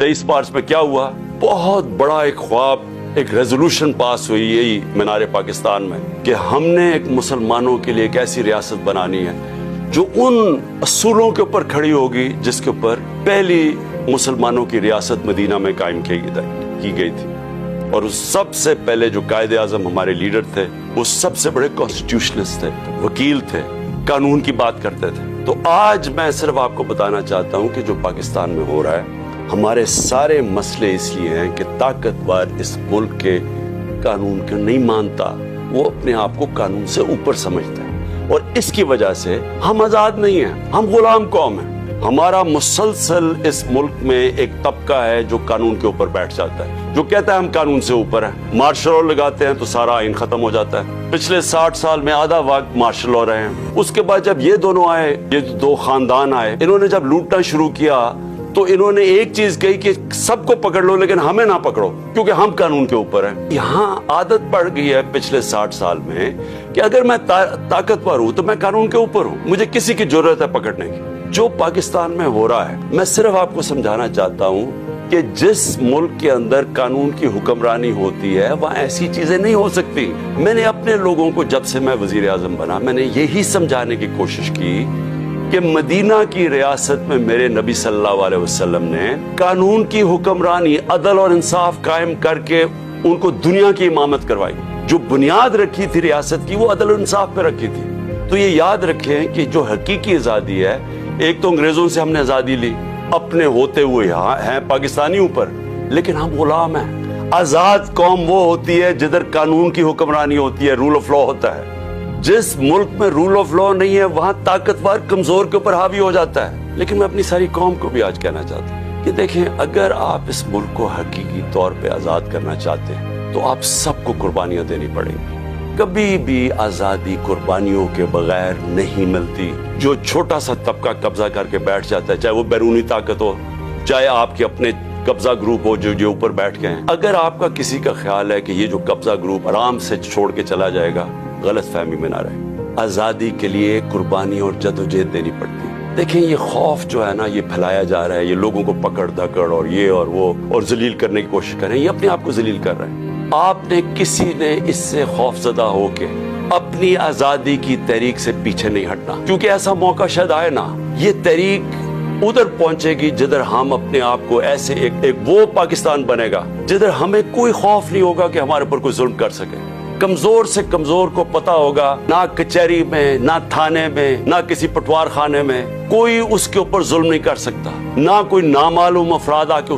23 मार्च में क्या हुआ, बहुत बड़ा एक ख्वाब, एक रेजोल्यूशन पास हुई यही मीनार पाकिस्तान में कि हमने एक मुसलमानों के लिए एक ऐसी रियासत बनानी है जो उन असूलों के ऊपर खड़ी होगी जिसके ऊपर पहली मुसलमानों की रियासत मदीना में कायम की गई थी। और उस सबसे पहले जो कायदे आज़म हमारे लीडर थे वो सबसे बड़े कॉन्स्टिट्यूशनिस्ट थे, वकील थे, कानून की बात करते थे। तो आज मैं सिर्फ आपको बताना चाहता हूं कि जो पाकिस्तान में हो रहा है, हमारे सारे मसले इसलिए हैं कि ताकतवर इस मुल्क के कानून को नहीं मानता, वो अपने आप को कानून से ऊपर समझता है और इसकी वजह से हम आजाद नहीं हैं, हम गुलाम कौम हैं। हमारा मुसलसल इस मुल्क में एक तबका है जो कानून के ऊपर बैठ जाता है, जो कहता है हम कानून से ऊपर हैं। मार्शल लॉ लगाते हैं तो सारा आइन खत्म हो जाता है। पिछले 60 साल में आधा वक्त मार्शल लॉ रहे हैं। उसके बाद जब ये दोनों आए, ये दो खानदान आए, इन्होंने जब लूटना शुरू किया तो इन्होंने एक चीज कही कि सबको पकड़ लो लेकिन हमें ना पकड़ो क्योंकि हम कानून के ऊपर हैं। यहाँ आदत पड़ गई है पिछले 60 साल में कि अगर मैं ताकतवर हूं तो मैं कानून के ऊपर हूं, मुझे किसी की जरूरत है पकड़ने की। जो पाकिस्तान में हो रहा है, मैं सिर्फ आपको समझाना चाहता हूं कि जिस मुल्क के अंदर कानून की हुक्मरानी होती है वहां ऐसी चीजें नहीं हो सकती। मैंने अपने लोगों को जब से मैं वजीर आजम बना, मैंने यही समझाने की कोशिश की कि मदीना की रियासत में मेरे नबी सल्लल्लाहु अलैहि वसल्लम ने कानून की हुक्मरानी, अदल और इंसाफ कायम करके उनको दुनिया की इमामत करवाई। जो बुनियाद रखी थी रियासत की वो अदल और इंसाफ पे रखी थी। तो ये याद रखें कि जो हकीकी आजादी है, एक तो अंग्रेजों से हमने आजादी ली, अपने होते हुए यहाँ हैं पाकिस्तानी ऊपर, लेकिन हम गुलाम हैं। आजाद कौम वो होती है जिधर कानून की हुक्मरानी होती है, रूल ऑफ लॉ होता है। जिस मुल्क में रूल ऑफ लॉ नहीं है वहां ताकतवर कमजोर के ऊपर हावी हो जाता है। लेकिन मैं अपनी सारी कौम को भी आज कहना चाहता हूँ कि देखें, अगर आप इस मुल्क को हकीकी तौर पे आजाद करना चाहते हैं तो आप सबको कुर्बानियां देनी पड़ेंगी। कभी भी आजादी कुर्बानियों के बगैर नहीं मिलती। जो छोटा सा तबका कब्जा करके बैठ जाता है, चाहे वो बैरूनी ताकत हो, चाहे आपके अपने कब्जा ग्रुप हो जो ऊपर बैठ गए हैं, अगर आपका किसी का ख्याल है कि ये जो कब्जा ग्रुप आराम से छोड़ के चला जाएगा, गलत फहमी में ना रहे। आजादी के लिए कुर्बानी और जदोजहद देनी पड़ती है। देखें, ये खौफ जो है ना, ये फैलाया जा रहा है, ये लोगों को पकड़ धकड़ और ये और वो और जलील करने की कोशिश कर रहे हैं, ये अपने आप को जलील कर रहे हैं। आपने किसी ने इससे खौफजदा होके अपनी आजादी की तहरीक से पीछे नहीं हटना, क्योंकि ऐसा मौका शायद आए ना, ये तहरीक उधर पहुंचेगी जिधर हम अपने आप को ऐसे एक वो पाकिस्तान बनेगा जिधर हमें कोई खौफ नहीं होगा कि हमारे ऊपर कोई जुल्म कर सके। कमजोर से कमजोर को पता होगा, ना कचहरी में, ना थाने में, ना किसी पटवार खाने में कोई उसके ऊपर जुल्म नहीं कर सकता, ना कोई नामालूम अफराद आके उसको